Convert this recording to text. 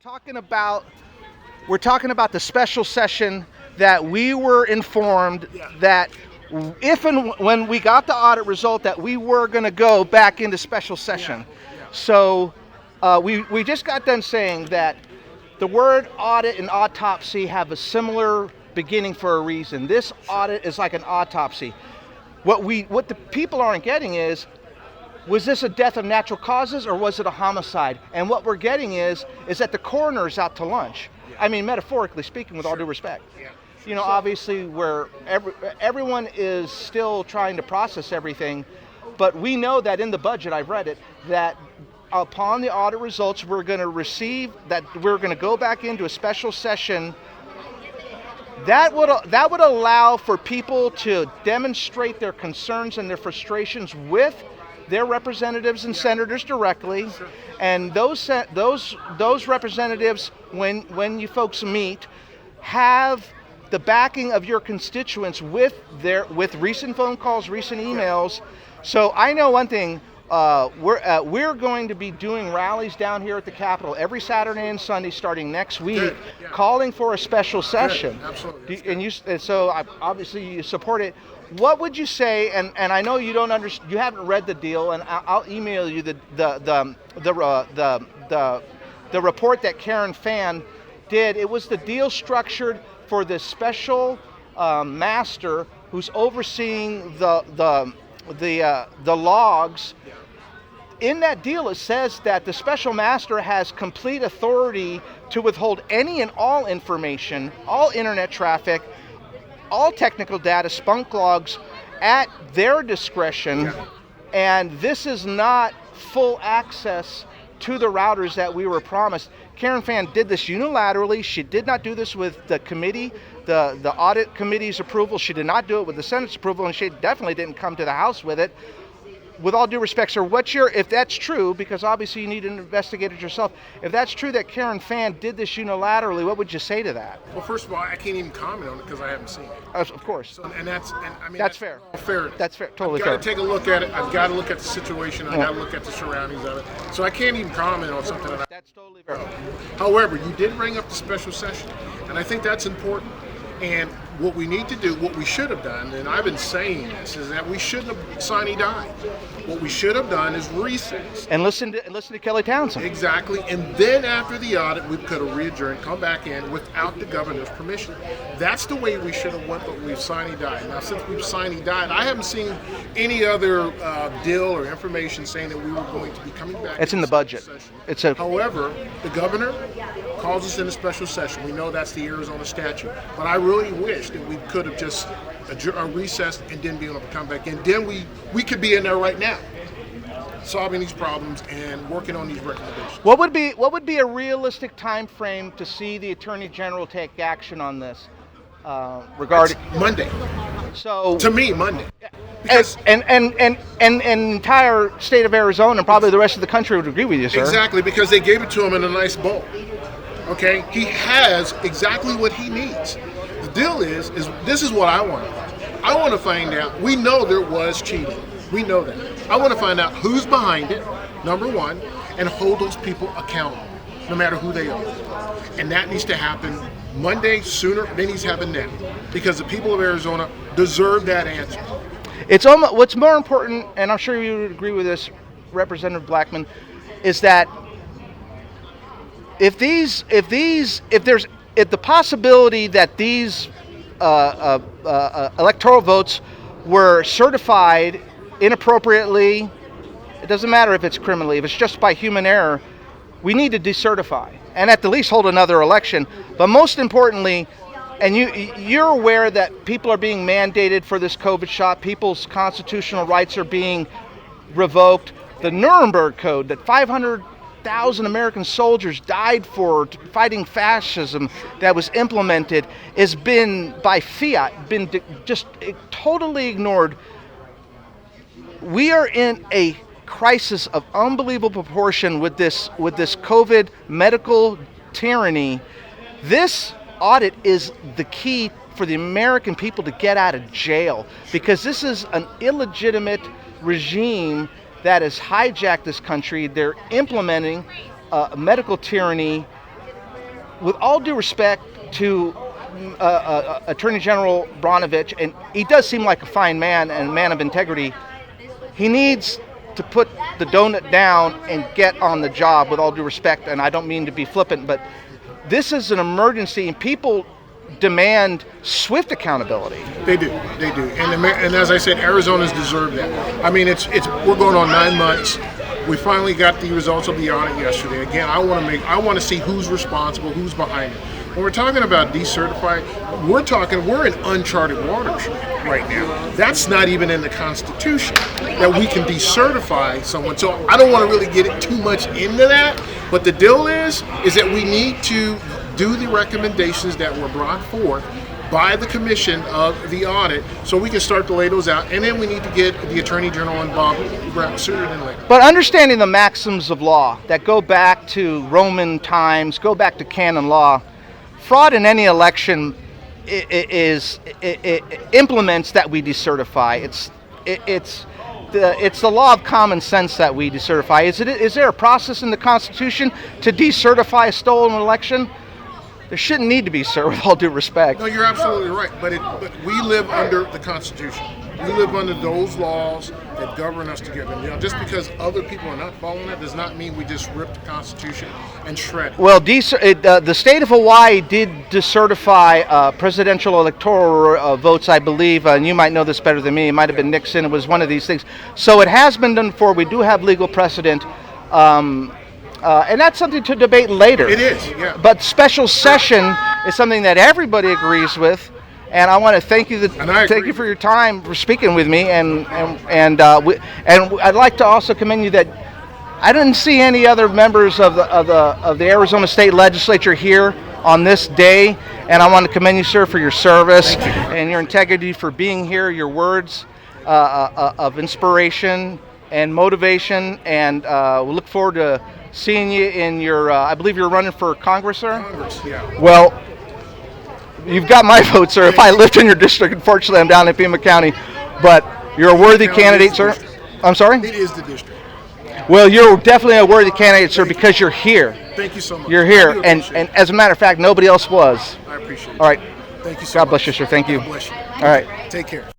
talking about we're talking about the special session that we were informed that if and when we got the audit result that we were going to go back into special session. So we just got done saying that the word audit and autopsy have a similar beginning for a reason. This audit is like an autopsy. What the people aren't getting is, was this a death of natural causes or was it a homicide? And what we're getting is that the coroner's out to lunch. I mean, metaphorically speaking, with all due respect. You know, obviously, everyone is still trying to process everything, but we know that in the budget, I've read it, that upon the audit results, we're going to go back into a special session. That would allow for people to demonstrate their concerns and their frustrations with their representatives and senators directly, and those representatives, when you folks meet, have the backing of your constituents with recent phone calls, recent emails. So I know one thing. We're going to be doing rallies down here at the Capitol every Saturday and Sunday starting next week, calling for a special session. Absolutely. So obviously you support it. What would you say? And I know you don't understand. You haven't read the deal, and I'll email you the report that Karen Fan did. It was the deal structured for the special master who's overseeing the logs. In that deal, it says that the special master has complete authority to withhold any and all information, all internet traffic, all technical data, spunk logs, at their discretion. And this is not full access to the routers that we were promised. Karen Fan did this unilaterally. She did not do this with the committee, the audit committee's approval. She did not do it with the Senate's approval, and she definitely didn't come to the House with it. With all due respect, sir, if that's true, because obviously you need to investigate it yourself, if that's true that Karen Fan did this unilaterally, what would you say to that? Well, first of all, I can't even comment on it because I haven't seen it. Of course. So, that's fair. Fair. That's fair. Totally fair. I've got to take a look at it. I've got to look at the situation. I've got to look at the surroundings of it. So I can't even comment on something that That's totally fair. However, you did bring up the special session, and I think that's important. And what we need to do, what we should have done, and I've been saying this, is that we shouldn't have sine died. What we should have done is recess. And listen to Kelly Townsend. Exactly. And then after the audit, we could have re-adjourned, come back in without the governor's permission. That's the way we should have went, but we've sine died. Now, since we've sine died, I haven't seen any other deal or information saying that we were going to be coming back. It's in the budget. However, the governor calls us in a special session. We know that's the Arizona statute. But I really wish that we could have just recessed and then be able to come back in. Then we could be in there right now, solving these problems and working on these recommendations. What would be a realistic time frame to see the Attorney General take action on this regarding Monday? So to me, Monday. And entire state of Arizona and probably the rest of the country would agree with you, sir. Exactly, because they gave it to him in a nice bowl. Okay, he has exactly what he needs. The deal is this is what I want. I want to find out. We know there was cheating. We know that. I want to find out who's behind it, number one, and hold those people accountable, no matter who they are. And that needs to happen Monday sooner than he's having now, because the people of Arizona deserve that answer. It's almost, what's more important, and I'm sure you would agree with this, Representative Blackman, is that if the possibility that these electoral votes were certified inappropriately, it doesn't matter if it's criminally, if it's just by human error, we need to decertify and at the least hold another election. But most importantly, and you're aware that people are being mandated for this COVID shot, people's constitutional rights are being revoked. The Nuremberg Code that 500,000 American soldiers died for fighting fascism that was implemented has been, by fiat, just totally ignored. We are in a crisis of unbelievable proportion with this COVID medical tyranny. This audit is the key for the American people to get out of jail, because this is an illegitimate regime that has hijacked this country. They're implementing medical tyranny with all due respect to Attorney General Bronovich, and he does seem like a fine man and a man of integrity, he needs to put the donut down and get on the job, with all due respect. And I don't mean to be flippant, but this is an emergency, and people demand swift accountability. They do, and as I said, Arizona's deserved that. I mean, it's we're going on 9 months. We finally got the results of the audit yesterday. Again, I want to see who's responsible, who's behind it. When we're talking about decertify, we're in uncharted waters right now. That's not even in the Constitution that we can decertify someone. So I don't want to really get too much into that. But the deal is that we need to do the recommendations that were brought forth by the commission of the audit, so we can start to lay those out, and then we need to get the Attorney General involved sooner than later. But understanding the maxims of law that go back to Roman times, go back to canon law, fraud in any election implements that we decertify. It's the law of common sense that we decertify. Is there a process in the Constitution to decertify a stolen election? There shouldn't need to be, sir, with all due respect. No, you're absolutely right. But we live under the Constitution. We live under those laws that govern us together. And, just because other people are not following that does not mean we just rip the Constitution and shred it. Well, the state of Hawaii did decertify presidential electoral votes, I believe, and you might know this better than me. It might have been Nixon. It was one of these things. So it has been done before. We do have legal precedent. And that's something to debate later. It is, yeah. But special session is something that everybody agrees with, and I want to thank you. Thank you for your time for speaking with me, and I'd like to also commend you that I didn't see any other members of the Arizona State Legislature here on this day, and I want to commend you, sir, for your service and your integrity, for being here. Your words of inspiration and motivation, and we look forward to seeing you in your, I believe you're running for Congress, sir? Congress, yeah. Well, you've got my vote, sir. If I lived in your district, unfortunately, I'm down in Pima County. But you're a worthy candidate, sir. I'm sorry? It is the district. Well, you're definitely a worthy candidate, sir, because you're here. Thank you so much. You're here. And as a matter of fact, nobody else was. I appreciate it. All right. Thank you so much. God bless you, sir. Thank you. God bless you. All right. Take care.